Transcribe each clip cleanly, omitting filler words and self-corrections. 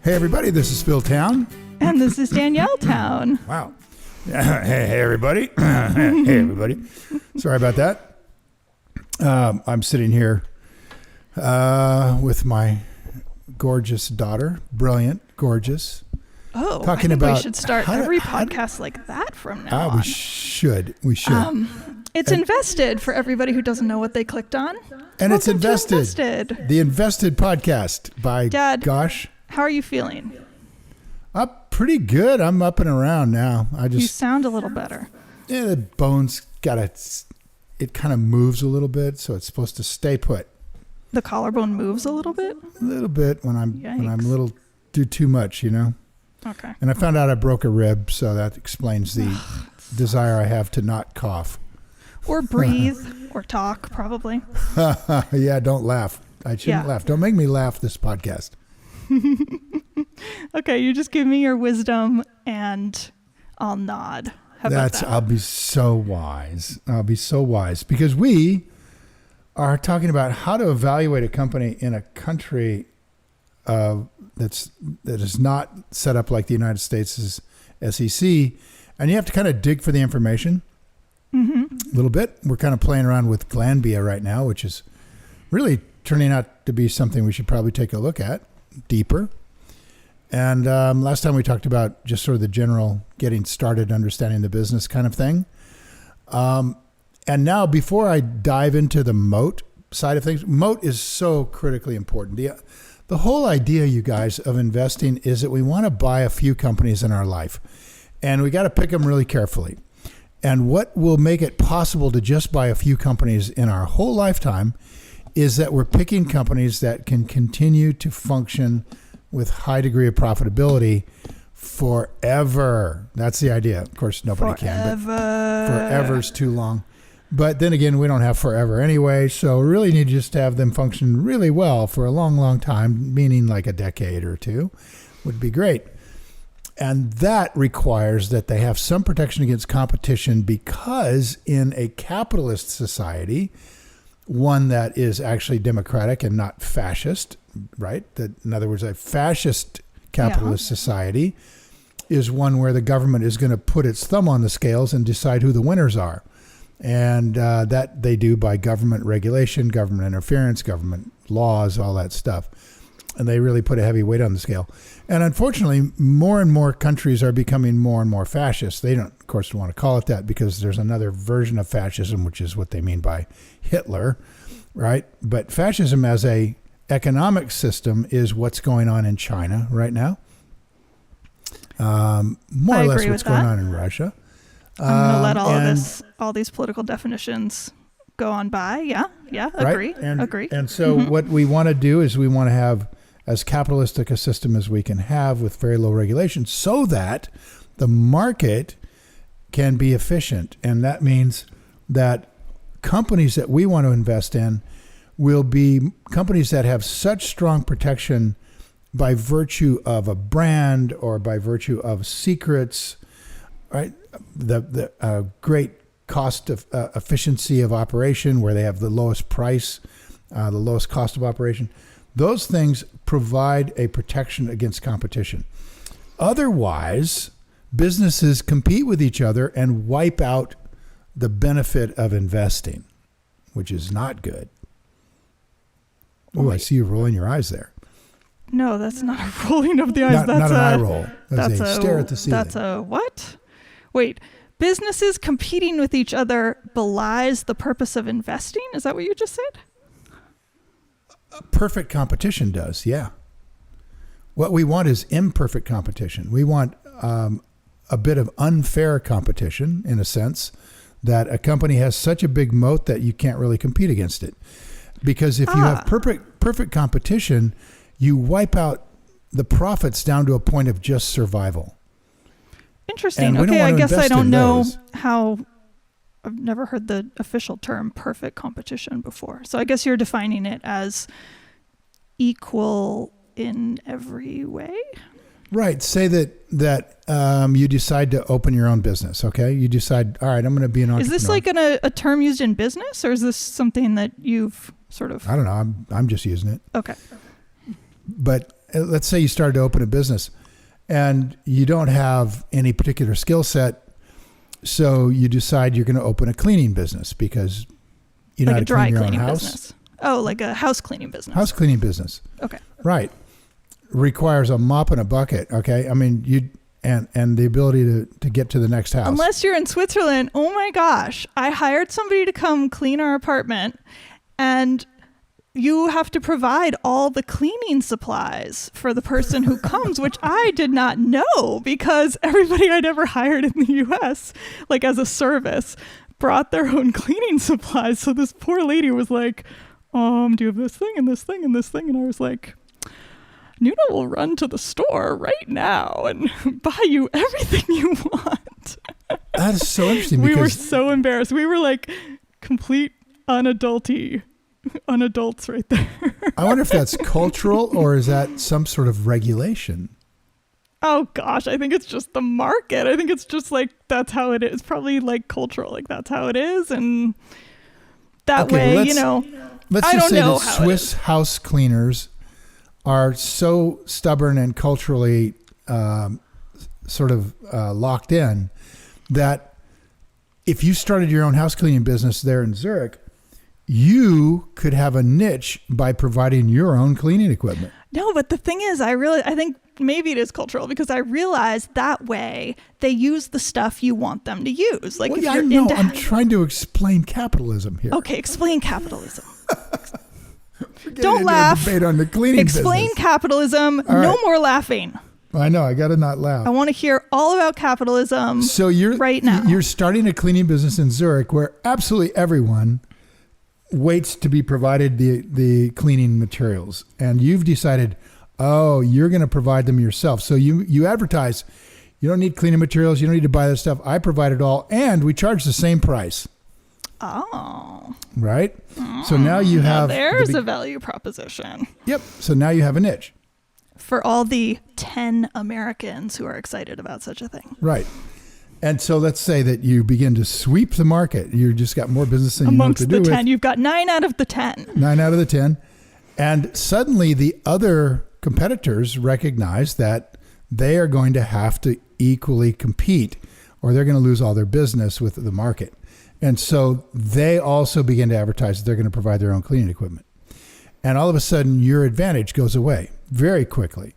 Hey everybody, this is Phil Town. And this is Danielle Town. Wow. Hey everybody. Hey everybody. Sorry about that. I'm sitting here with my gorgeous daughter. Brilliant, gorgeous. Oh, talking I think about we should start every podcast like that from now on. We should. It's InvestED for everybody who doesn't know what they clicked on. And it's Welcome to InvestED. The InvestED podcast by Dad, Gosh. How are you feeling? Pretty good. I'm up and around now. You sound a little better. Yeah, the bone's it kind of moves a little bit, so it's supposed to stay put. The collarbone moves a little bit? A little bit when I'm do too much, you know? Okay. And I found out I broke a rib, so that explains the desire I have to not cough. Or breathe, or talk, probably. Yeah, don't laugh. I shouldn't laugh. Don't make me laugh this podcast. Okay, you just give me your wisdom and I'll nod. How about that? I'll be so wise. Because we are talking about how to evaluate a company in a country that is not set up like the United States' SEC, and you have to kind of dig for the information a little bit. We're kind of playing around with Glanbia right now, which is really turning out to be something we should probably take a look at deeper. And last time we talked about just sort of the general getting started, understanding the business kind of thing. And now, before I dive into the moat side of things, moat is so critically important. The whole idea, you guys, of investing is that we want to buy a few companies in our life, and we got to pick them really carefully. And what will make it possible to just buy a few companies in our whole lifetime is that we're picking companies that can continue to function with high degree of profitability forever. That's the idea. Of course, nobody can, but forever's too long. But then again, we don't have forever anyway, so we really need just to have them function really well for a long, long time, meaning like a decade or two would be great. And that requires that they have some protection against competition, because in a capitalist society, one that is actually democratic and not fascist, right? In other words, a fascist capitalist society is one where the government is going to put its thumb on the scales and decide who the winners are. And that they do by government regulation, government interference, government laws, all that stuff. And they really put a heavy weight on the scale. And unfortunately, more and more countries are becoming more and more fascist. They don't, of course, want to call it that, because there's another version of fascism, which is what they mean by Hitler, right? But fascism as a economic system is what's going on in China right now. More or less what's going on in Russia. I'm going to let all these political definitions go on by. Yeah, agree. Right? Agree. And so what we want to do is we want to have as capitalistic a system as we can have with very low regulation, so that the market can be efficient. And that means that companies that we want to invest in will be companies that have such strong protection by virtue of a brand or by virtue of secrets, right? The great cost of efficiency of operation, where they have the lowest price, the lowest cost of operation. Those things provide a protection against competition. Otherwise, businesses compete with each other and wipe out the benefit of investing, which is not good. Oh, I see you rolling your eyes there. No, that's not a rolling of the eyes. Not an eye roll. That's a stare at the ceiling. That's a what? Wait, businesses competing with each other belies the purpose of investing? Is that what you just said? Perfect competition does, yeah. What we want is imperfect competition. We want a bit of unfair competition, in a sense, that a company has such a big moat that you can't really compete against it. Because if you have perfect competition, you wipe out the profits down to a point of just survival. Interesting. Okay, I guess I don't know how. I've never heard the official term perfect competition before. So I guess you're defining it as equal in every way. Right. Say that you decide to open your own business. Okay. You decide, all right, I'm going to be an entrepreneur. Is this like a term used in business, or is this something that you've sort of? I don't know. I'm just using it. Okay. But let's say you started to open a business and you don't have any particular skill set. So you decide you're going to open a cleaning business because you know how to clean your own house. Business. Oh, like a house cleaning business. House cleaning business. Okay. Right. Requires a mop and a bucket. Okay. I mean, and the ability to get to the next house. Unless you're in Switzerland, oh my gosh, I hired somebody to come clean our apartment, and you have to provide all the cleaning supplies for the person who comes, which I did not know because everybody I'd ever hired in the US, like as a service, brought their own cleaning supplies. So this poor lady was like, do you have this thing and this thing and this thing? And I was like, Nuna will run to the store right now and buy you everything you want. That is so interesting. We were so embarrassed. We were like complete unadults right there. I wonder if that's cultural or is that some sort of regulation? Oh gosh, I think it's just the market. I think it's just like, that's how it is. Probably like cultural, like that's how it is. And that way, let's just say that Swiss house cleaners are so stubborn and culturally locked in that if you started your own house cleaning business there in Zurich, you could have a niche by providing your own cleaning equipment. No, but the thing is, I think maybe it is cultural because I realized that way they use the stuff you want them to use. Like, well, I'm trying to explain capitalism here. Okay, explain capitalism. Don't laugh. Debate on the cleaning explain business. Capitalism. All no more laughing. I know. I got to not laugh. I want to hear all about capitalism. So right now. You're starting a cleaning business in Zurich where absolutely everyone waits to be provided the cleaning materials, and you've decided, you're going to provide them yourself. So you advertise, you don't need cleaning materials, you don't need to buy that stuff. I provide it all, and we charge the same price. Oh. Right? So now you have... there's a value proposition. Yep. So now you have a niche. For all the 10 Americans who are excited about such a thing. Right. And so let's say that you begin to sweep the market. You just got more business than you know what to do with. Amongst the 10, you've got 9 out of the 10. 9 out of the 10. And suddenly the other competitors recognize that they are going to have to equally compete or they're going to lose all their business with the market. And so they also begin to advertise that they're going to provide their own cleaning equipment. And all of a sudden your advantage goes away very quickly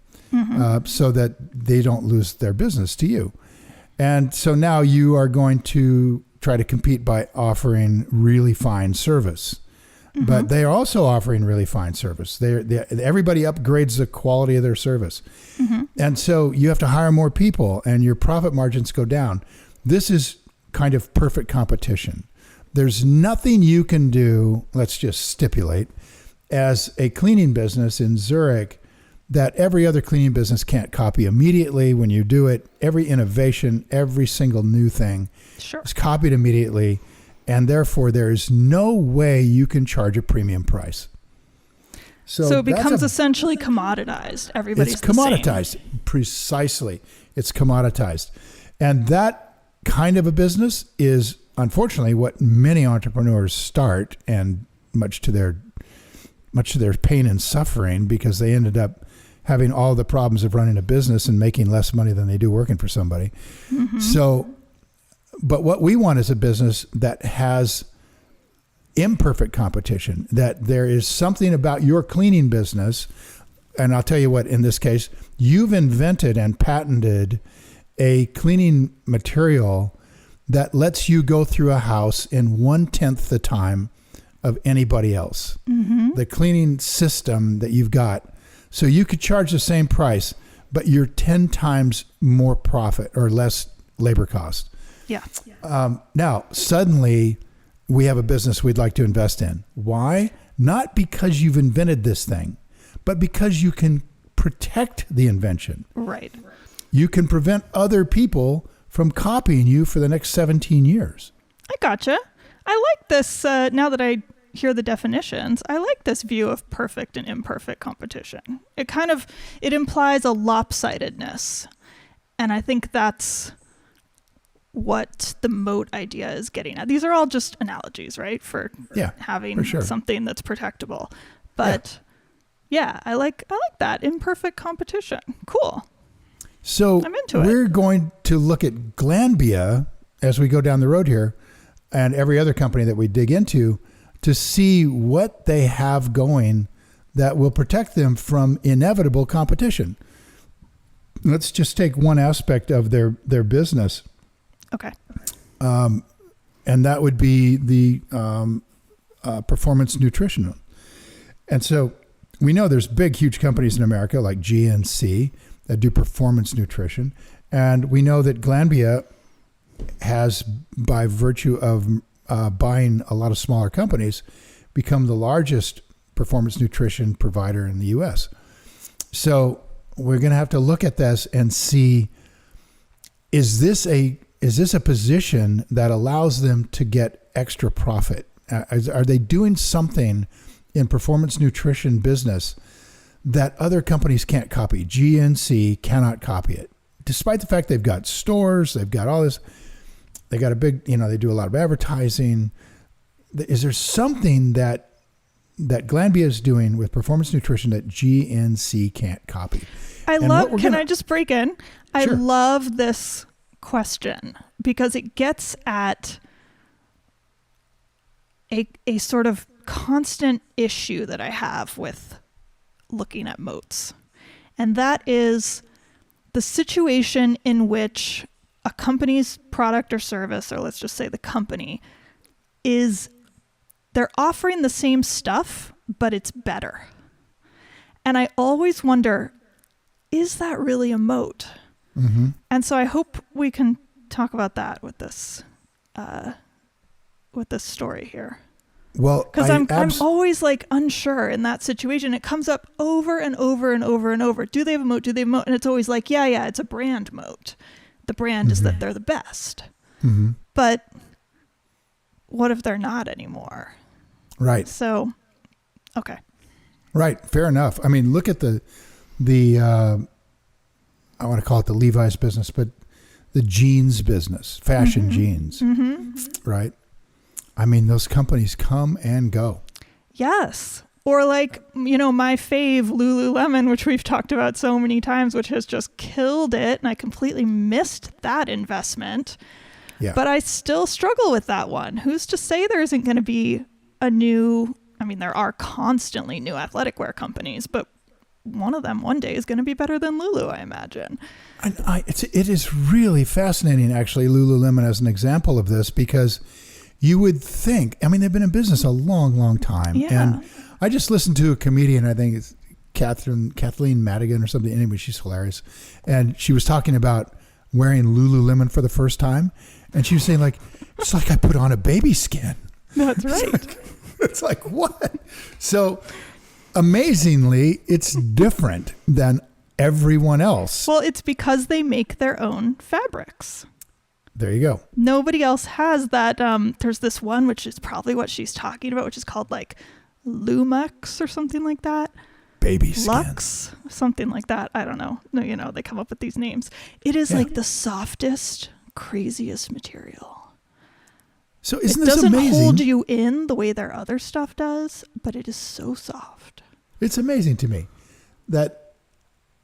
so that they don't lose their business to you. And so now you are going to try to compete by offering really fine service. But they are also offering really fine service. Everybody upgrades the quality of their service. And so you have to hire more people and your profit margins go down. This is kind of perfect competition. There's nothing you can do, let's just stipulate, as a cleaning business in Zurich that every other cleaning business can't copy immediately when you do it. Every innovation, every single new thing is copied immediately. And therefore, there is no way you can charge a premium price. So it becomes essentially commoditized. Everybody's It's commoditized. Precisely. It's commoditized. And that kind of a business is, unfortunately, what many entrepreneurs start, and much to their pain and suffering, because they ended up having all the problems of running a business and making less money than they do working for somebody. So, but what we want is a business that has imperfect competition, that there is something about your cleaning business. And I'll tell you what, in this case, you've invented and patented a cleaning material that lets you go through a house in 1/10 the time of anybody else. The cleaning system that you've got. So you could charge the same price, but you're 10 times more profit or less labor cost. Yeah. Now, suddenly we have a business we'd like to invest in. Why? Not because you've invented this thing, but because you can protect the invention. Right. You can prevent other people from copying you for the next 17 years. I gotcha. I like this, now that I hear the definitions, I like this view of perfect and imperfect competition. It implies a lopsidedness. And I think that's what the moat idea is getting at. These are all just analogies, right? For having something that's protectable. But Yeah, I like that. Imperfect competition. Cool. So I'm into we're going to look at Glanbia as we go down the road here, and every other company that we dig into, to see what they have going that will protect them from inevitable competition. Let's just take one aspect of their business. Okay. And that would be the performance nutrition. And so we know there's big, huge companies in America like GNC that do performance nutrition. And we know that Glanbia has, by virtue of buying a lot of smaller companies, become the largest performance nutrition provider in the U.S. So we're going to have to look at this and see, is this a position that allows them to get extra profit? Are they doing something in performance nutrition business that other companies can't copy? GNC cannot copy it, despite the fact they've got stores, they've got all this, they got a big, they do a lot of advertising. Is there something that Glanbia is doing with performance nutrition that GNC can't copy? Can I just break in? I Sure. love this question because it gets at a sort of constant issue that I have with looking at moats. And that is the situation in which a company's product or service, or let's just say the company, they're offering the same stuff, but it's better. And I always wonder, is that really a moat? Mm-hmm. And so I hope we can talk about that with this story here. Well, because I'm always like unsure in that situation. It comes up over and over and over and over. Do they have a moat? Do they have a moat? And it's always like, yeah, it's a brand moat. The brand is that they're the best. Mm-hmm. But what if they're not anymore? Right. So, okay. Right. Fair enough. I mean, look at the I want to call it the Levi's business, but the jeans business, fashion jeans, right? I mean, those companies come and go. Yes. Or like, my fave Lululemon, which we've talked about so many times, which has just killed it. And I completely missed that investment. Yeah. But I still struggle with that one. Who's to say there isn't going to be there are constantly new athletic wear companies, but one of them one day is going to be better than Lulu, I imagine. It is really fascinating, actually, Lululemon as an example of this, because you would think, they've been in business a long, long time. Yeah. And I just listened to a comedian, I think it's Kathleen Madigan or something. Anyway, she's hilarious. And she was talking about wearing Lululemon for the first time. And she was saying, it's like I put on a baby skin. That's right. It's like, what? So amazingly, it's different than everyone else. Well, it's because they make their own fabrics. There you go. Nobody else has that. There's this one, which is probably what she's talking about, which is called Lumux or something like that. Baby skin. Lux, something like that. I don't know. No, they come up with these names. It is like the softest, craziest material. So isn't this amazing? It doesn't hold you in the way their other stuff does, but it is so soft. It's amazing to me that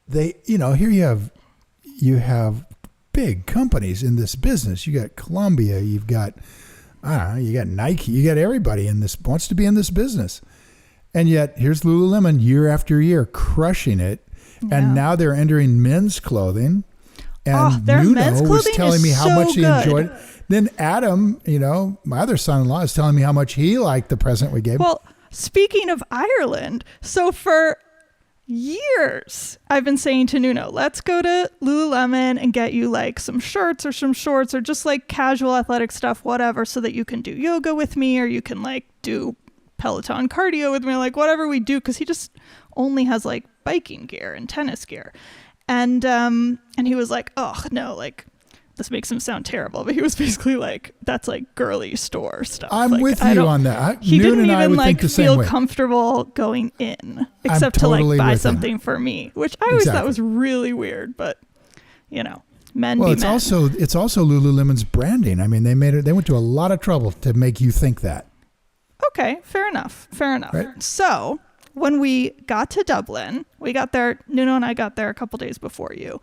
they, here you have big companies in this business. You got Columbia, you've got, you got Nike, you got everybody wants to be in this business. And yet here's Lululemon year after year crushing it. Yeah. And now they're entering men's clothing. And their men's clothing was telling me how much he enjoyed it. Then Adam, my other son-in-law, is telling me how much he liked the present we gave him. Well, speaking of Ireland, so for years, I've been saying to Nuno, let's go to Lululemon and get you some shirts or some shorts or just casual athletic stuff, whatever, so that you can do yoga with me or you can do Peloton cardio with me, whatever we do, because he just only has biking gear and tennis gear. And he was like, oh, no, this makes him sound terrible, but he was basically that's girly store stuff. I'm with you on that. He didn't even feel comfortable going in, except to buy something for me, which I always thought was really weird. But men. Well, it's also Lululemon's branding. They went to a lot of trouble to make you think that. Okay, fair enough. Right? So when we got to Dublin, we got there, Nuno and I got there a couple days before you.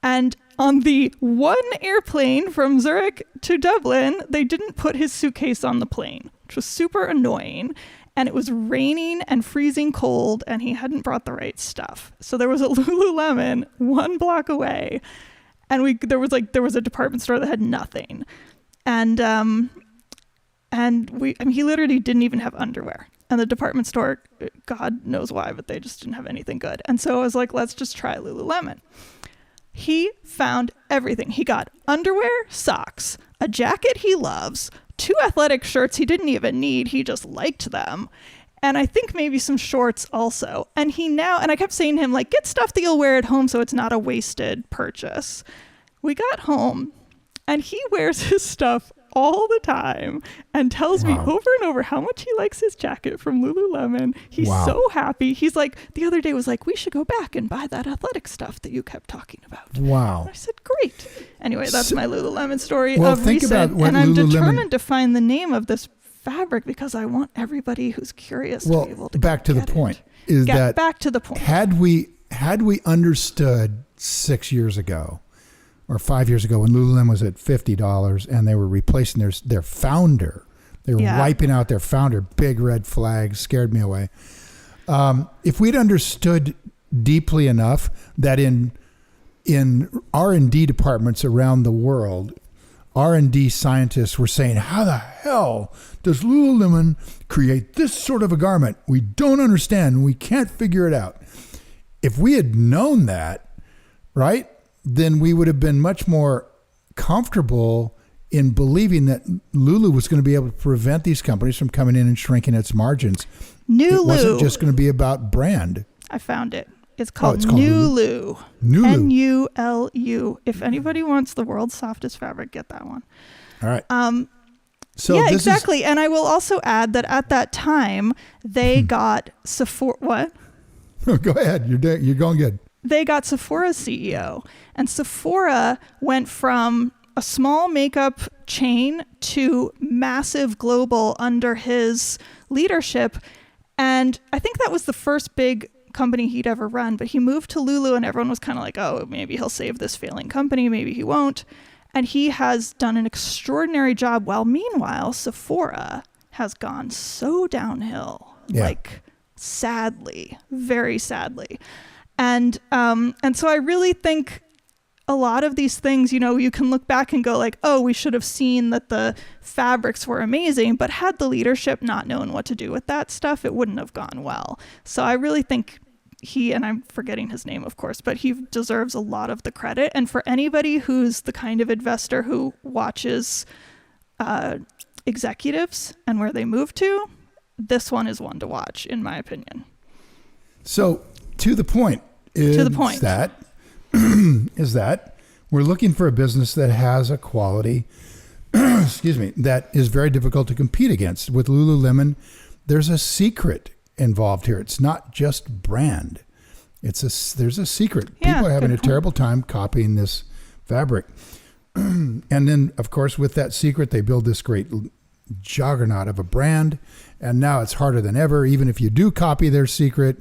And on the one airplane from Zurich to Dublin, they didn't put his suitcase on the plane, which was super annoying. And it was raining and freezing cold, and he hadn't brought the right stuff. So there was a Lululemon 1 block away, and there was a department store that had nothing. And he literally didn't even have underwear. And the department store, God knows why, but they just didn't have anything good. And so I was like, let's just try Lululemon. He found everything. He got underwear, socks, a jacket he loves, 2 athletic shirts he didn't even need. He just liked them. And I think maybe some shorts also. And I kept saying to him, like, get stuff that you'll wear at home so it's not a wasted purchase. We got home and he wears his stuff all the time and tells me over and over how much he likes his jacket from Lululemon. He's so happy. He's like, the other day was like, we should go back and buy that athletic stuff that you kept talking about. Wow. And I said, great. Anyway, that's my Lululemon story of recent. And I'm determined to find the name of this fabric because I want everybody who's curious to be able to back to the point. Back to the point. Had we understood 6 years ago or 5 years ago when Lululemon was at $50 and they were replacing their founder. They were wiping out their founder. Big red flag, scared me away. If we'd understood deeply enough that in R&D departments around the world, R&D scientists were saying, how the hell does Lululemon create this sort of a garment? We don't understand. We can't figure it out. If we had known that, right, then we would have been much more comfortable in believing that Lulu was going to be able to prevent these companies from coming in and shrinking its margins. It wasn't just going to be about brand. I found it. It's called Nulu. Nulu. If anybody wants the world's softest fabric, get that one. All right. Exactly. And I will also add that at that time, they got Sephora. What? Go ahead. You're going good. They got Sephora's CEO, and Sephora went from a small makeup chain to massive global under his leadership. And I think that was the first big company he'd ever run, but he moved to Lulu and everyone was kind of like, oh, maybe he'll save this failing company. Maybe he won't. And he has done an extraordinary job. While meanwhile, Sephora has gone so downhill, like sadly, very sadly. And so I really think a lot of these things, you can look back and go like, oh, we should have seen that the fabrics were amazing, but had the leadership not known what to do with that stuff, it wouldn't have gone well. So I really think and I'm forgetting his name, of course, but he deserves a lot of the credit. And for anybody who's the kind of investor who watches executives and where they move to, this one is one to watch, in my opinion. So to the point is that we're looking for a business that has a quality, that is very difficult to compete against. With Lululemon, there's a secret involved here. It's not just brand. There's a secret. People are having a terrible time copying this fabric. And then, of course, with that secret, they build this great juggernaut of a brand. And now it's harder than ever. Even if you do copy their secret,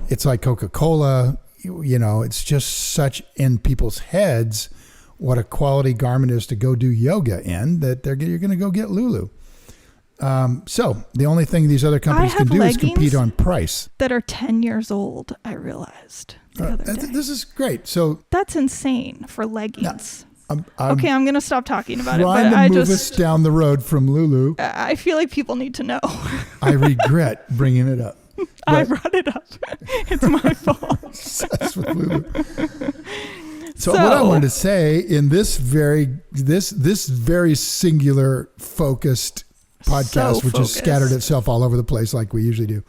it's like Coca-Cola. It's just such in people's heads what a quality garment is to go do yoga in that you're going to go get Lulu. So the only thing these other companies can do is compete on price. That are 10 years old, I realized the other day. This is great. So that's insane for leggings. I'm I'm going to stop talking about it. But I move us down the road from Lulu. I feel like people need to know. I regret bringing it up. I brought it up. It's my fault. That's with Lulu. So what I wanted to say in this very singular focused podcast, which has scattered itself all over the place like we usually do,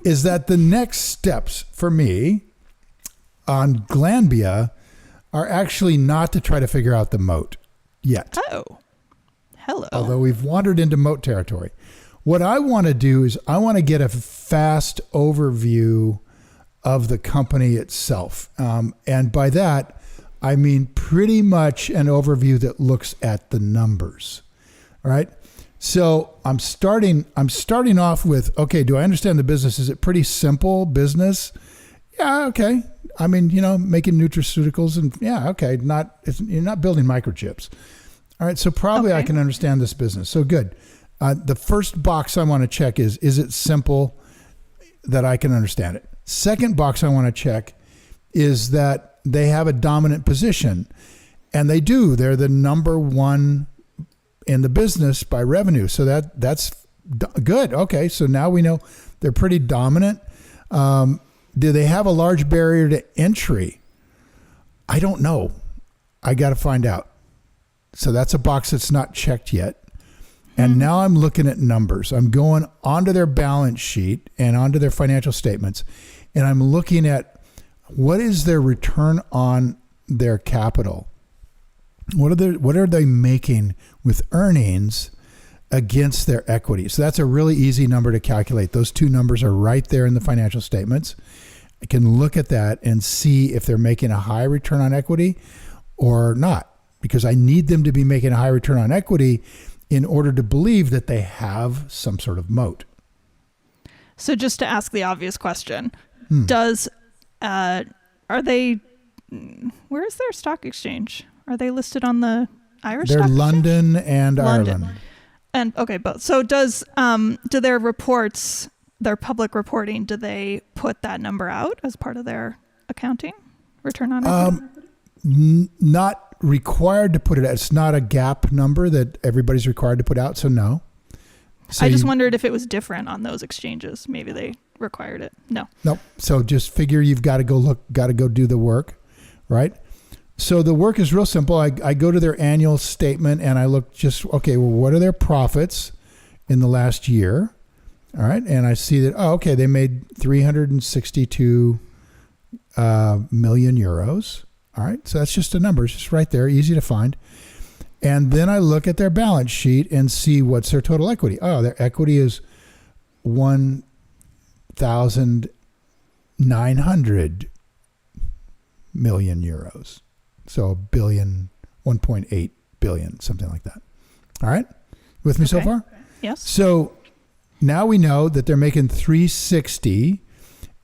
is that the next steps for me on Glanbia are actually not to try to figure out the moat yet. Oh, hello. Although we've wandered into moat territory. What I want to do is I want to get a fast overview of the company itself. And by that, I mean pretty much an overview that looks at the numbers, right? So I'm starting off with, okay, do I understand the business? Is it pretty simple business? Yeah, okay. I mean, making nutraceuticals and okay, you're not building microchips. All right, so probably I can understand this business. So good. The first box I want to check is it simple that I can understand it? Second box I want to check is that they have a dominant position. And they do. They're the number one in the business by revenue. So that's good. Okay, so now we know they're pretty dominant. Do they have a large barrier to entry? I don't know. I got to find out. So that's a box that's not checked yet. And now I'm looking at numbers. I'm going onto their balance sheet and onto their financial statements, and I'm looking at what is their return on their capital. What are they making with earnings against their equity? So that's a really easy number to calculate. Those two numbers are right there in the financial statements. I can look at that and see if they're making a high return on equity or not, because I need them to be making a high return on equity in order to believe that they have some sort of moat. So just to ask the obvious question, are they, where is their stock exchange? Are they listed on the Irish stock exchange? They're London and Ireland. And okay, both. So do their reports, their public reporting, do they put that number out as part of their accounting return on equity? Not required to put it out. It's not a GAAP number that everybody's required to put out. So no. So I just wondered if it was different on those exchanges. Maybe they required it. No. Nope. So just figure you've got to go look, got to go do the work, right? So the work is real simple. I go to their annual statement and I look well, what are their profits in the last year? All right. And I see that, they made 362 million euros. All right. So that's just a number. It's just right there. Easy to find. And then I look at their balance sheet and see what's their total equity. Oh, their equity is 1,900 million euros. So a billion, 1.8 billion, something like that. All right. With me so far? Yes. So now we know that they're making 360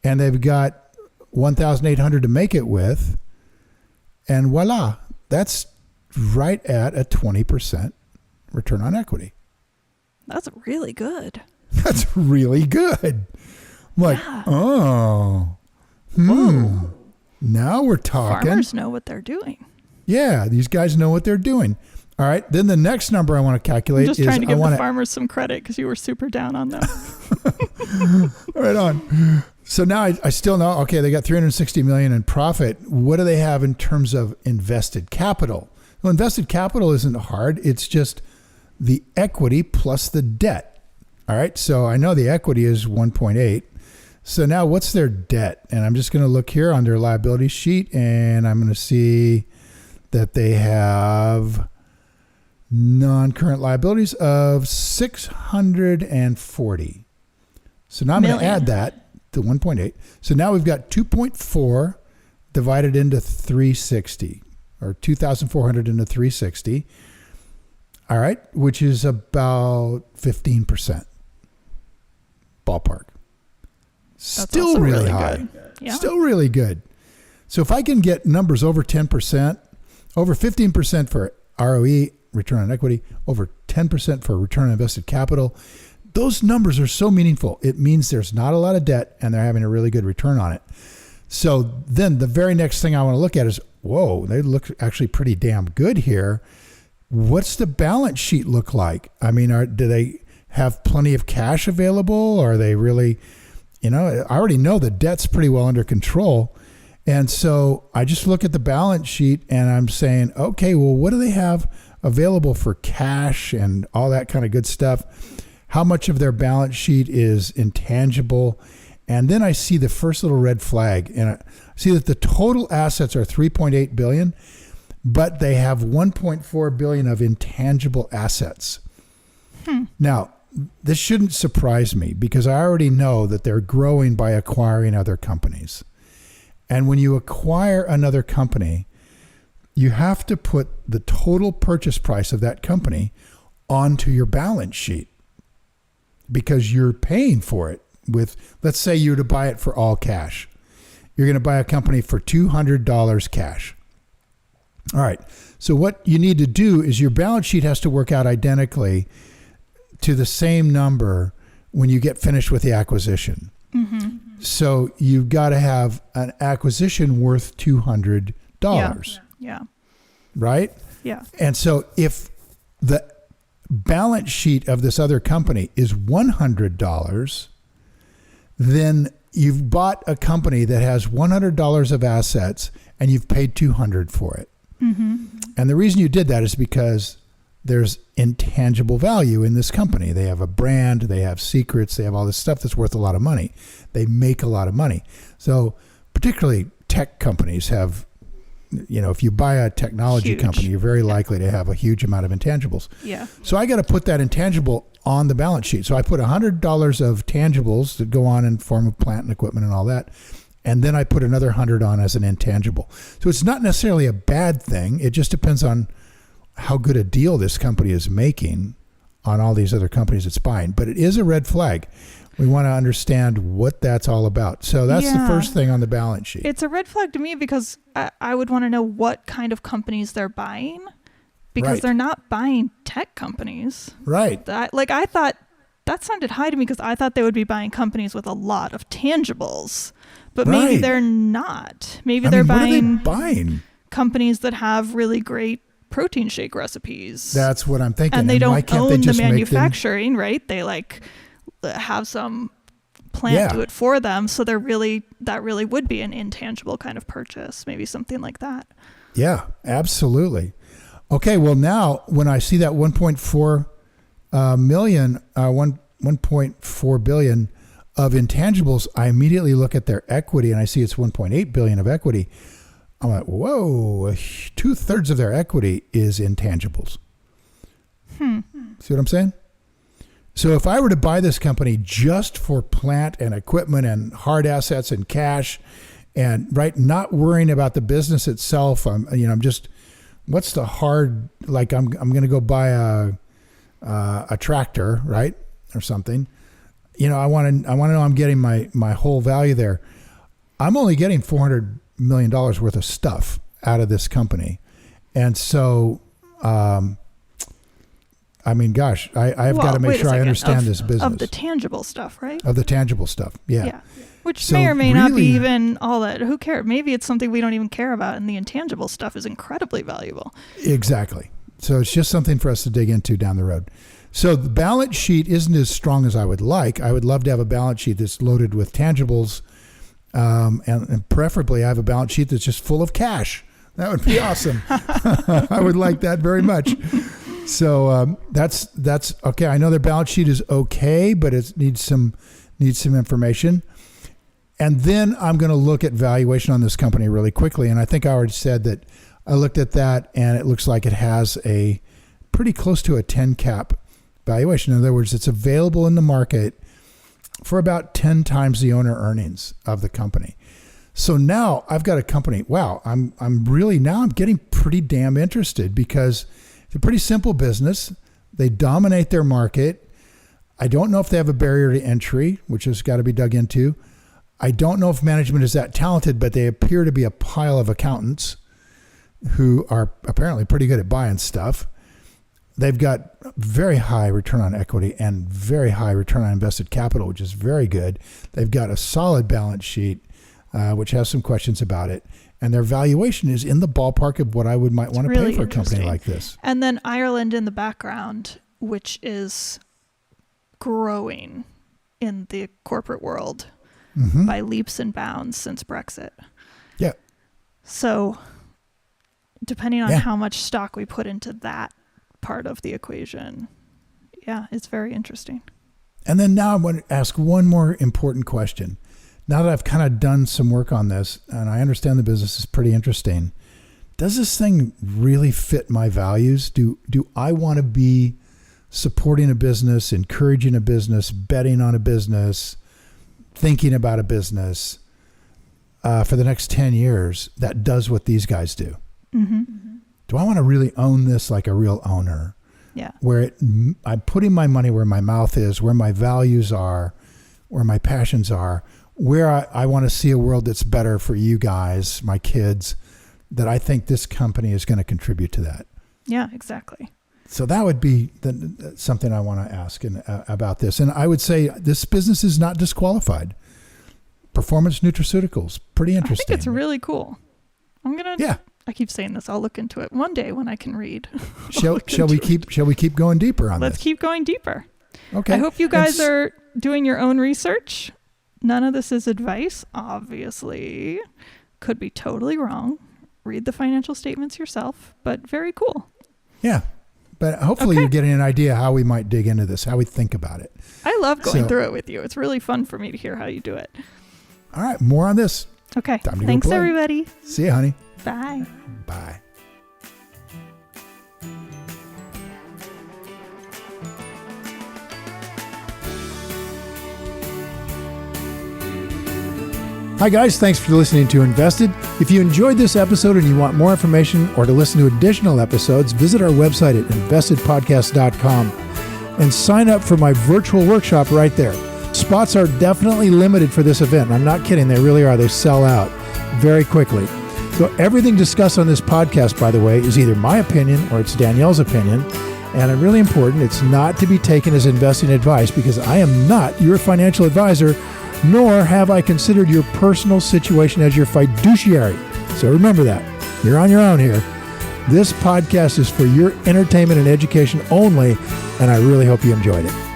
and they've got 1,800 to make it with. And voila, that's right at a 20% return on equity. That's really good. That's really good. I'm like, Whoa. Now we're talking. Farmers know what they're doing. Yeah, these guys know what they're doing. All right. Then the next number I want to calculate is... I'm just trying to give the farmers some credit because you were super down on them. Right on. So now I still know, okay, they got 360 million in profit. What do they have in terms of invested capital? Well, invested capital isn't hard. It's just the equity plus the debt. All right. So I know the equity is 1.8. So now what's their debt? And I'm just going to look here on their liability sheet and I'm going to see that they have non-current liabilities of 640. So now I'm going to add that to 1.8. So now we've got 2.4 divided into 360, or 2,400 into 360. All right, which is about 15%. Ballpark. Still really high. Yeah. Still really good. So if I can get numbers over 10%, over 15% for ROE, return on equity, over 10% for return on invested capital, those numbers are so meaningful. It means there's not a lot of debt and they're having a really good return on it. So then the very next thing I want to look at is, whoa, they look actually pretty damn good here. What's the balance sheet look like? I mean, do they have plenty of cash available? Are they really, I already know the debt's pretty well under control. And so I just look at the balance sheet and I'm saying, okay, well, what do they have available for cash and all that kind of good stuff? How much of their balance sheet is intangible? And then I see the first little red flag and I see that the total assets are 3.8 billion, but they have 1.4 billion of intangible assets. Now, this shouldn't surprise me because I already know that they're growing by acquiring other companies. And when you acquire another company, you have to put the total purchase price of that company onto your balance sheet because you're paying for it with, let's say you were to buy it for all cash. You're going to buy a company for $200 cash. All right. So what you need to do is your balance sheet has to work out identically to the same number when you get finished with the acquisition. Mm-hmm. So you've got to have an acquisition worth $200. Yeah. Right? Yeah. And so if the balance sheet of this other company is $100, then you've bought a company that has $100 of assets and you've paid $200 for it. Mm-hmm. And the reason you did that is because there's intangible value in this company. They have a brand, they have secrets, they have all this stuff that's worth a lot of money. They make a lot of money. So particularly tech companies have, if you buy a technology company, you're very likely to have a huge amount of intangibles. Yeah. So I got to put that intangible on the balance sheet. So I put $100 of tangibles that go on in form of plant and equipment and all that. And then I put another 100 on as an intangible. So it's not necessarily a bad thing. It just depends on how good a deal this company is making on all these other companies it's buying. But it is a red flag. We want to understand what that's all about. So that's the first thing on the balance sheet. It's a red flag to me because I would want to know what kind of companies they're buying, because they're not buying tech companies. Right. I thought that sounded high to me because I thought they would be buying companies with a lot of tangibles. But maybe they're not. Maybe they're buying companies that have really great protein shake recipes. That's what I'm thinking. And they don't own the manufacturing, right? They have some plant do it for them. So that really would be an intangible kind of purchase. Maybe something like that. Yeah, absolutely. Okay, well now when I see that 1.4 billion of intangibles, I immediately look at their equity and I see it's 1.8 billion of equity. I'm like, whoa, 2/3 of their equity is intangibles. See what I'm saying? So if I were to buy this company just for plant and equipment and hard assets and cash and not worrying about the business itself, I'm just, what's the hard, I'm going to go buy a tractor, right? Or something. I want to know I'm getting my whole value there. I'm only getting $400 million worth of stuff out of this company. And so, I've got to make sure I understand this business. Of the tangible stuff, right? Of the tangible stuff, yeah. Which may or may not be even all that. Who cares? Maybe it's something we don't even care about, and the intangible stuff is incredibly valuable. Exactly. So it's just something for us to dig into down the road. So the balance sheet isn't as strong as I would like. I would love to have a balance sheet that's loaded with tangibles, and preferably I have a balance sheet that's just full of cash. That would be awesome. I would like that very much. So that's okay. I know their balance sheet is okay, but it needs some information. And then I'm going to look at valuation on this company really quickly. And I think I already said that I looked at that, and it looks like it has a pretty close to a 10 cap valuation. In other words, it's available in the market for about 10 times the owner earnings of the company. So now I've got a company. Wow, I'm getting pretty damn interested because it's a pretty simple business. They dominate their market. I don't know if they have a barrier to entry, which has got to be dug into. I don't know if management is that talented, but they appear to be a pile of accountants who are apparently pretty good at buying stuff. They've got very high return on equity and very high return on invested capital, which is very good. They've got a solid balance sheet, which has some questions about it. And their valuation is in the ballpark of what I might want to pay for a company like this. And then Ireland in the background, which is growing in the corporate world by leaps and bounds since Brexit. Yeah. So depending on how much stock we put into that part of the equation, it's very interesting. And then now I want to ask one more important question. Now that I've kind of done some work on this and I understand the business is pretty interesting, does this thing really fit my values? Do I want to be supporting a business, encouraging a business, betting on a business, thinking about a business for the next 10 years that does what these guys do? Mm-hmm. Do I want to really own this like a real owner? Yeah. Where I'm putting my money where my mouth is, where my values are, where my passions are, where I want to see a world that's better for you guys, my kids, that I think this company is going to contribute to that. Yeah, exactly. So that would be something I want to ask about this. And I would say this business is not disqualified. Performance nutraceuticals, pretty interesting. I think it's really cool. I keep saying this. I'll look into it one day when I can read. Shall we keep going deeper on this? Let's keep going deeper. Okay. I hope you guys are doing your own research. None of this is advice, obviously. Could be totally wrong. Read the financial statements yourself, but very cool. Yeah. But hopefully you're getting an idea how we might dig into this, how we think about it. I love going through it with you. It's really fun for me to hear how you do it. All right. More on this. Okay. Thanks, everybody. See you, honey. Bye. Bye. Hi guys, thanks for listening to InvestED. If you enjoyed this episode and you want more information or to listen to additional episodes, visit our website at investedpodcast.com and sign up for my virtual workshop right there. Spots are definitely limited for this event. I'm not kidding, they really are. They sell out very quickly. So everything discussed on this podcast, by the way, is either my opinion or it's Danielle's opinion. And really important, it's not to be taken as investing advice because I am not your financial advisor, nor have I considered your personal situation as your fiduciary. So remember that. You're on your own here. This podcast is for your entertainment and education only, and I really hope you enjoyed it.